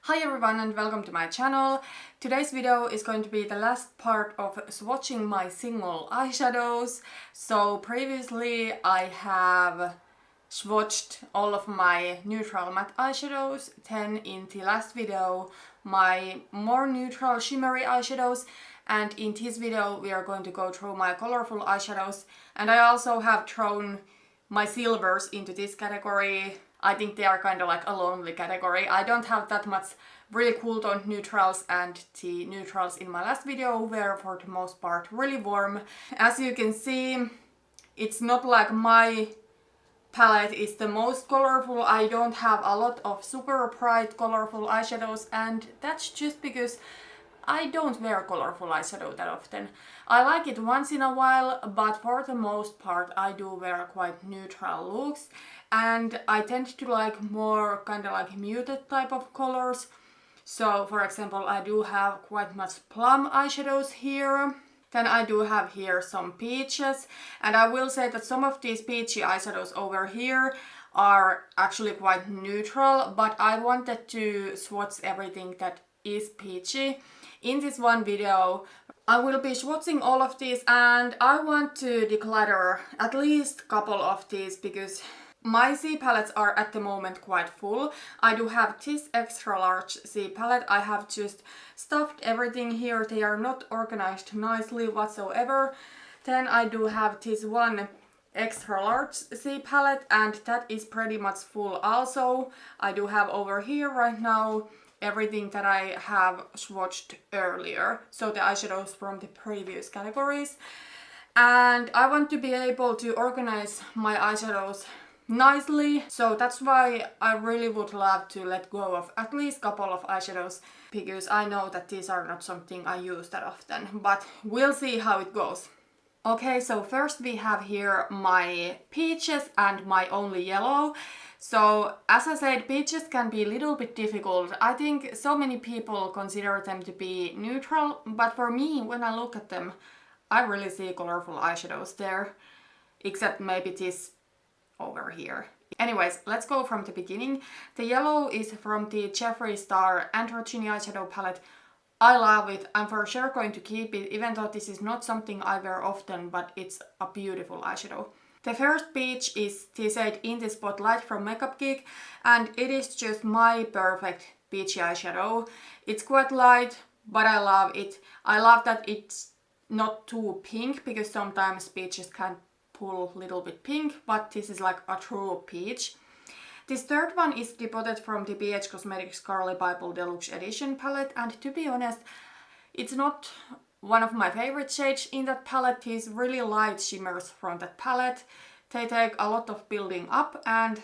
Hi everyone and welcome to my channel. Today's video is going to be the last part of swatching my single eyeshadows. So previously I have swatched all of my neutral matte eyeshadows, then in the last video my more neutral shimmery eyeshadows, and in this video we are going to go through my colorful eyeshadows, and I also have thrown my silvers into this category. I think they are kind of like a lonely category. I don't have that much really cool toned neutrals, and the neutrals in my last video were for the most part really warm. As you can see, it's not like my palette is the most colorful. I don't have a lot of super bright colorful eyeshadows, and that's just because I don't wear colorful eyeshadow that often. I like it once in a while, but for the most part I do wear quite neutral looks, and I tend to like more kind of like muted type of colors. So for example, I do have quite much plum eyeshadows here. Then I do have here some peaches, and I will say that some of these peachy eyeshadows over here are actually quite neutral, but I wanted to swatch everything that is peachy. In this one video I will be swatching all of these, and I want to declutter at least a couple of these because my C palettes are at the moment quite full. I do have this extra large C palette. I have just stuffed everything here. They are not organized nicely whatsoever. Then I do have this one extra large C palette, and that is pretty much full also. I do have over here right now everything that I have swatched earlier, so the eyeshadows from the previous categories. And I want to be able to organize my eyeshadows nicely, so that's why I really would love to let go of at least a couple of eyeshadows, because I know that these are not something I use that often, but we'll see how it goes. Okay, so first we have here my peaches and my only yellow. So as I said, peaches can be a little bit difficult. I think so many people consider them to be neutral, but for me, when I look at them, I really see colorful eyeshadows there, except maybe this over here. Anyways, let's go from the beginning. The yellow is from the Jeffree Star Androgyny eyeshadow palette. I love it. I'm for sure going to keep it, even though this is not something I wear often, but it's a beautiful eyeshadow. The first peach is the shade In the Spotlight from Makeup Geek, and it is just my perfect peachy eyeshadow. It's quite light, but I love it. I love that it's not too pink, because sometimes peaches can pull a little bit pink, but this is like a true peach. This third one is Depotted from the BH Cosmetics Carly Bible Deluxe Edition palette, and to be honest, it's not one of my favorite shades in that palette. These really light shimmers from that palette, they take a lot of building up, and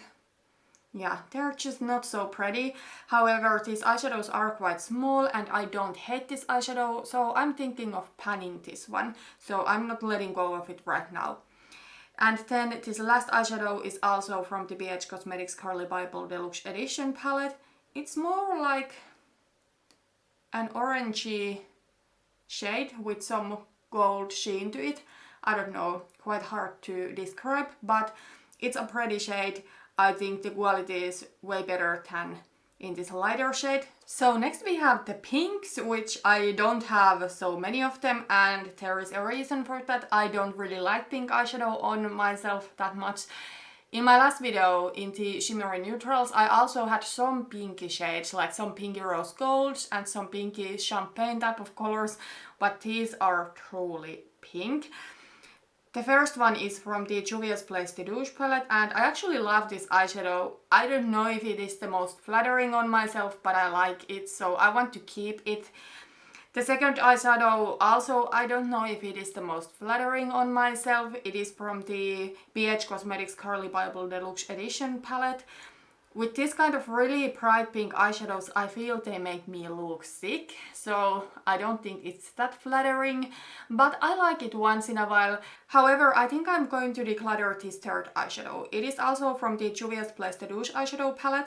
yeah, they're just not so pretty. However, these eyeshadows are quite small and I don't hate this eyeshadow, so I'm thinking of panning this one, so I'm not letting go of it right now. And then this last eyeshadow is also from the BH Cosmetics Carly Bible Deluxe Edition palette. It's more like an orangey shade with some gold sheen to it. I don't know, quite hard to describe, but it's a pretty shade. I think the quality is way better than in this lighter shade. So next we have the pinks, which I don't have so many of them, and there is a reason for that. I don't really like pink eyeshadow on myself that much. In my last video, in the shimmery neutrals, I also had some pinky shades, like some pinky rose golds and some pinky champagne type of colors, but these are truly pink. The first one is from the Juvia's Place The Douche palette, and I actually love this eyeshadow. I don't know if it is the most flattering on myself, but I like it, so I want to keep it. The second eyeshadow also, I don't know if it is the most flattering on myself. It is from the BH Cosmetics Carly Bible Deluxe Edition palette. With this kind of really bright pink eyeshadows, I feel they make me look sick, so I don't think it's that flattering, but I like it once in a while. However, I think I'm going to declutter this third eyeshadow. It is also from the Juvia's Place The Douche eyeshadow palette,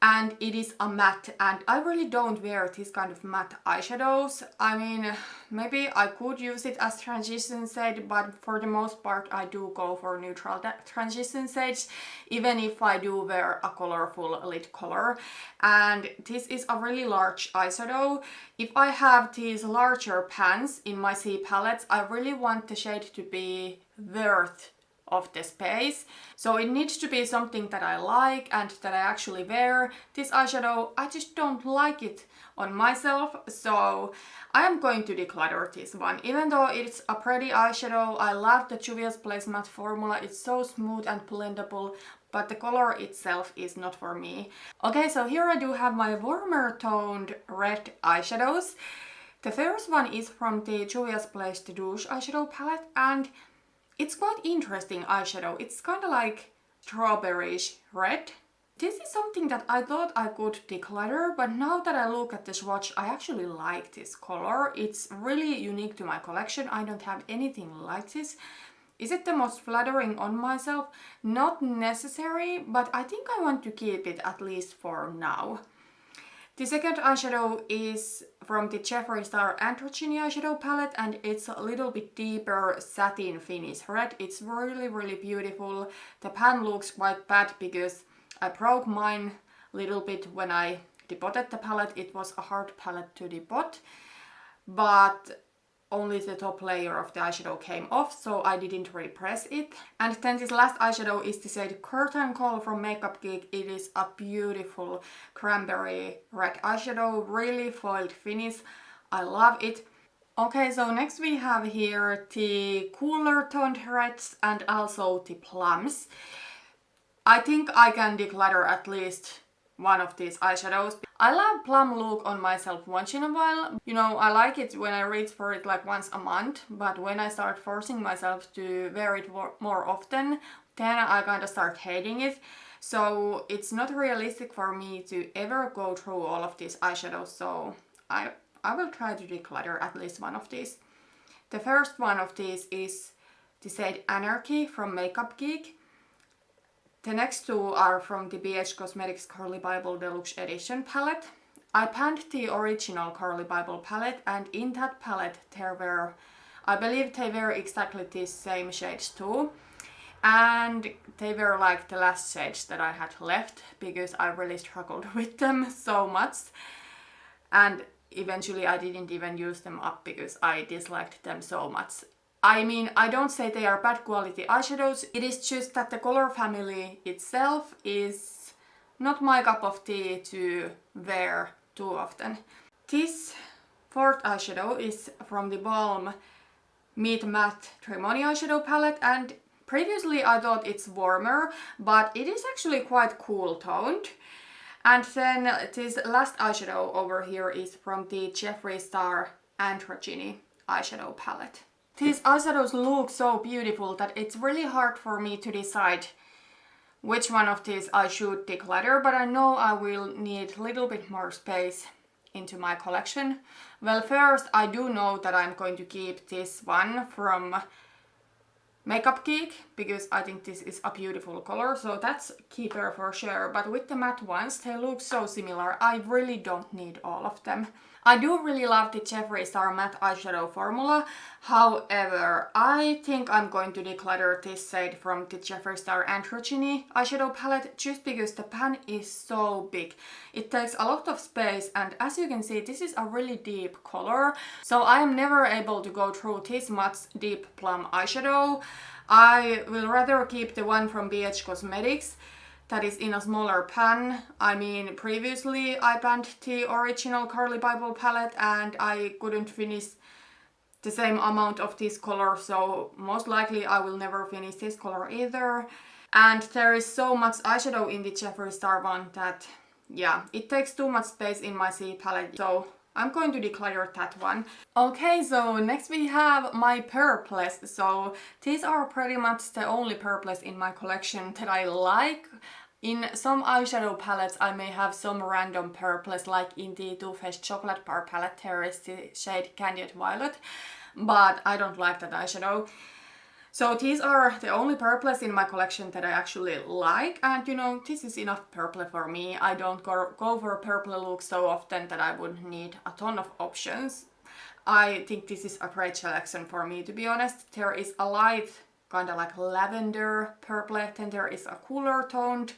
and it is a matte, and I really don't wear this kind of matte eyeshadows. I mean, maybe I could use it as transition shade, but for the most part I do go for neutral transition shades, even if I do wear a colorful lid color. And this is a really large eyeshadow. If I have these larger pans in my C palettes, I really want the shade to be worth of the space. So it needs to be something that I like and that I actually wear. This eyeshadow, I just don't like it on myself, so I am going to declutter this one. Even though it's a pretty eyeshadow, I love the Juvia's Place matte formula. It's so smooth and blendable, but the color itself is not for me. Okay, so here I do have my warmer toned red eyeshadows. The first one is from the Juvia's Place The Douche eyeshadow palette, and it's quite interesting eyeshadow. It's kind of like strawberryish red. This is something that I thought I could declutter, but now that I look at the swatch, I actually like this color. It's really unique to my collection. I don't have anything like this. Is it the most flattering on myself? Not necessary, but I think I want to keep it at least for now. The second eyeshadow is from the Jeffree Star Androgyny eyeshadow palette, and it's a little bit deeper satin finish red. It's really, really beautiful. The pan looks quite bad because I broke mine a little bit when I depotted the palette. It was a hard palette to depot, but only the top layer of the eyeshadow came off, so I didn't repress it. And then this last eyeshadow is the shade Curtain Call from Makeup Geek. It is a beautiful cranberry red eyeshadow, really foiled finish. I love it. Okay, so next we have here the cooler toned reds and also the plums. I think I can declutter at least one of these eyeshadows. I love plum look on myself once in a while. You know, I like it when I reach for it like once a month, but when I start forcing myself to wear it more often, then I kind of start hating it. So it's not realistic for me to ever go through all of these eyeshadows, so I will try to declutter at least one of these. The first one of these is the shade Anarchy from Makeup Geek. The next two are from the BH Cosmetics Carly Bible Deluxe Edition palette. I panned the original Carly Bible palette, and in that palette there were, I believe they were exactly these same shades too. And they were like the last shades that I had left because I really struggled with them so much. And eventually I didn't even use them up because I disliked them so much. I mean, I don't say they are bad quality eyeshadows, it is just that the color family itself is not my cup of tea to wear too often. This fourth eyeshadow is from the Balm Meet Matte Tremony eyeshadow palette, and previously I thought it's warmer, but it is actually quite cool toned. And then this last eyeshadow over here is from the Jeffree Star Androgyny eyeshadow palette. These eyeshadows look so beautiful that it's really hard for me to decide which one of these I should declutter, but I know I will need a little bit more space into my collection. Well, first I do know that I'm going to keep this one from Makeup Geek because I think this is a beautiful color, so that's keeper for sure. But with the matte ones, they look so similar. I really don't need all of them. I do really love the Jeffree Star matte eyeshadow formula. However, I think I'm going to declutter this shade from the Jeffree Star Androgyny eyeshadow palette just because the pan is so big. It takes a lot of space, and as you can see, this is a really deep color. So I am never able to go through this much deep plum eyeshadow. I will rather keep the one from BH Cosmetics that is in a smaller pan. I mean, previously I panned the original Carly Bible palette and I couldn't finish the same amount of this color, so most likely I will never finish this color either. And there is so much eyeshadow in the Jeffree Star one that, yeah, it takes too much space in my C palette, so I'm going to declutter that one. Okay, so next we have my purples. So these are pretty much the only purples in my collection that I like. In some eyeshadow palettes I may have some random purples, like in the Too Faced Chocolate Bar palette there is the shade Candied Violet, but I don't like that eyeshadow. So these are the only purples in my collection that I actually like, and you know, this is enough purple for me. I don't go for purple looks so often that I would need a ton of options. I think this is a great selection for me, to be honest. There is a light, kind of like lavender purple, then there is a cooler toned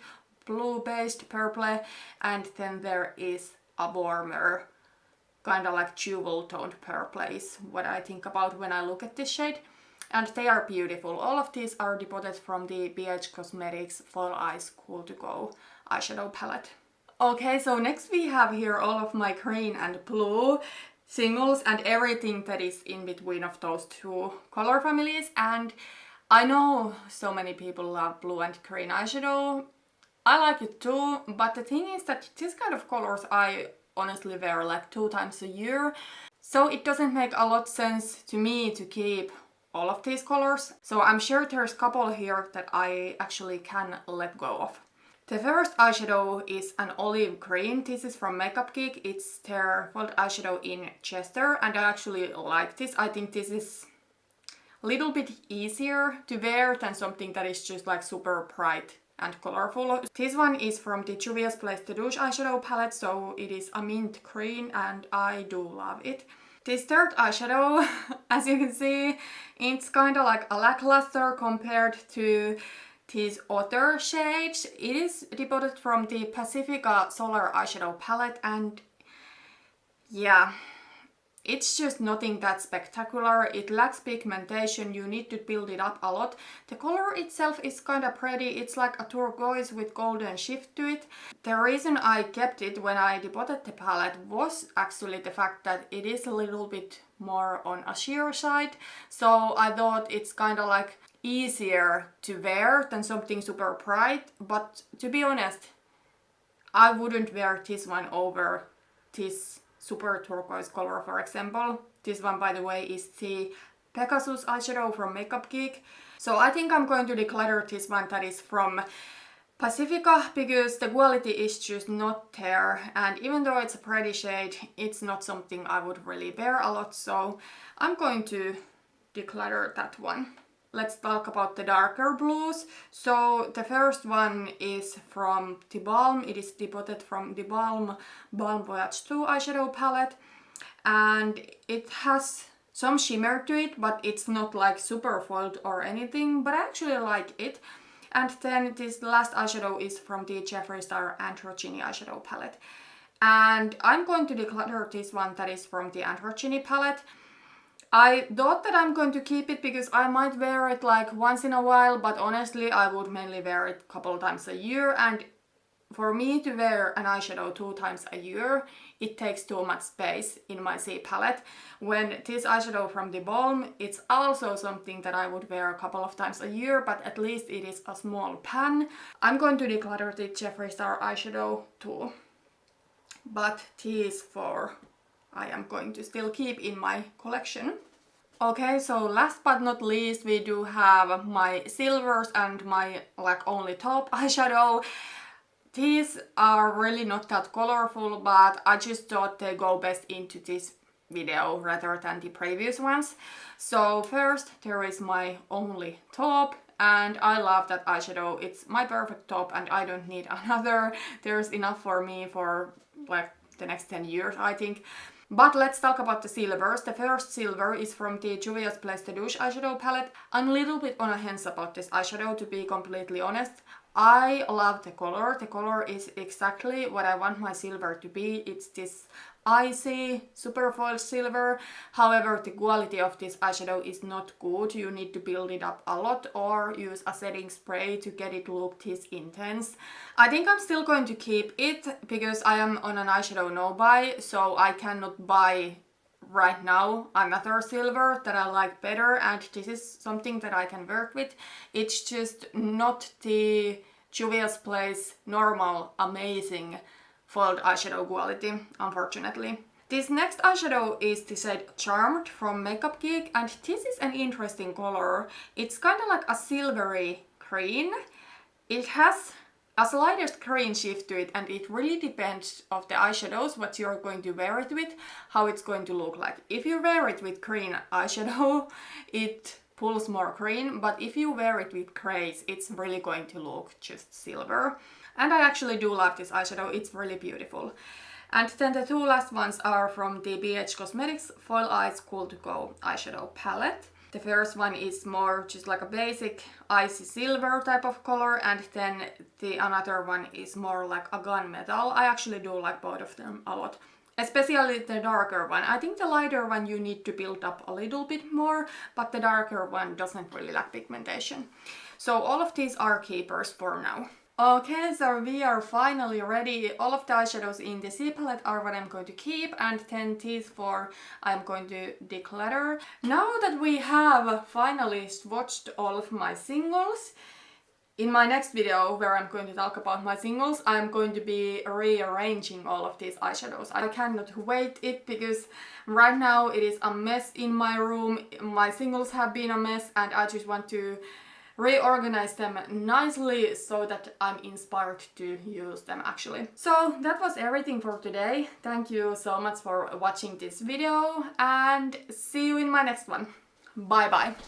blue based purple, and then there is a warmer, kind of like jewel toned purple is what I think about when I look at this shade. And they are beautiful. All of these are depotted from the BH Cosmetics Fall Eyes Cool to Go eyeshadow palette. Okay, so next we have here all of my green and blue singles and everything that is in between of those two color families. And I know so many people love blue and green eyeshadow. I like it too, but the thing is that this kind of colors I honestly wear like 2 times a year. So it doesn't make a lot of sense to me to keep all of these colors. So I'm sure there's a couple here that I actually can let go of. The first eyeshadow is an olive green. This is from Makeup Geek. It's their foiled eyeshadow in Chester, and I actually like this. I think this is a little bit easier to wear than something that is just like super bright and colorful. This one is from the Juvia's Place de Douche eyeshadow palette, so it is a mint green and I do love it. This third eyeshadow, as you can see, it's kind of like a lackluster compared to these other shades. It is depotted from the Pacifica Solar eyeshadow palette, and yeah, it's just nothing that spectacular. It lacks pigmentation, you need to build it up a lot. The color itself is kind of pretty. It's like a turquoise with golden shift to it. The reason I kept it when I depotted the palette was actually the fact that it is a little bit more on a sheer side. So I thought it's kind of like easier to wear than something super bright. But to be honest, I wouldn't wear this one over this super turquoise color, for example. This one, by the way, is the Pegasus eyeshadow from Makeup Geek. So I think I'm going to declutter this one that is from Pacifica because the quality is just not there, and even though it's a pretty shade, it's not something I would really wear a lot, so I'm going to declutter that one. Let's talk about the darker blues. So the first one is from the Balm. It is depotted from the Balm Voyage 2 eyeshadow palette, and it has some shimmer to it, but it's not like super foiled or anything, but I actually like it. And then this last eyeshadow is from the Jeffree Star Androgyny eyeshadow palette. And I'm going to declutter this one that is from the Androgyny palette. I thought that I'm going to keep it because I might wear it like once in a while, but honestly I would mainly wear it a couple times a year, and for me to wear an eyeshadow 2 times a year, it takes too much space in my C palette. When this eyeshadow from the Balm, it's also something that I would wear a couple of times a year, but at least it is a small pan. I'm going to declutter the Jeffree Star eyeshadow too. But these 4 I am going to still keep in my collection. Okay, so last but not least, we do have my silvers and my like only top eyeshadow. These are really not that colorful, but I just thought they go best into this video rather than the previous ones. So first there is my only top, and I love that eyeshadow. It's my perfect top and I don't need another. There's enough for me for like the next 10 years, I think. But let's talk about the silvers. The first silver is from the Juvia's Place de Douche eyeshadow palette. I'm a little bit on a hence about this eyeshadow, to be completely honest. I love the color. The color is exactly what I want my silver to be. It's this icy, super foiled silver. However, the quality of this eyeshadow is not good. You need to build it up a lot or use a setting spray to get it look this intense. I think I'm still going to keep it because I am on an eyeshadow no buy, so I cannot buy right now another silver that I like better, and this is something that I can work with. It's just not the Juvia's Place normal amazing foiled eyeshadow quality, unfortunately. This next eyeshadow is the shade Charmed from Makeup Geek, and this is an interesting color. It's kind of like a silvery green. It has a slightest green shift to it, and it really depends of the eyeshadows what you're going to wear it with, how it's going to look like. If you wear it with green eyeshadow, it pulls more green, but if you wear it with grays, it's really going to look just silver. And I actually do love this eyeshadow, it's really beautiful. And then the two last ones are from the BH Cosmetics Foil Eyes Cool to Go eyeshadow palette. The first one is more just like a basic icy silver type of color, and then the another one is more like a gunmetal. I actually do like both of them a lot. Especially the darker one. I think the lighter one you need to build up a little bit more, but the darker one doesn't really lack pigmentation. So all of these are keepers for now. Okay, so we are finally ready. All of the eyeshadows in the C palette are what I'm going to keep, and then these four I'm going to declutter. Now that we have finally swatched all of my singles, in my next video, where I'm going to talk about my singles, I'm going to be rearranging all of these eyeshadows. I cannot wait it because right now it is a mess in my room. My singles have been a mess and I just want to reorganize them nicely so that I'm inspired to use them actually. So that was everything for today. Thank you so much for watching this video and see you in my next one. Bye bye.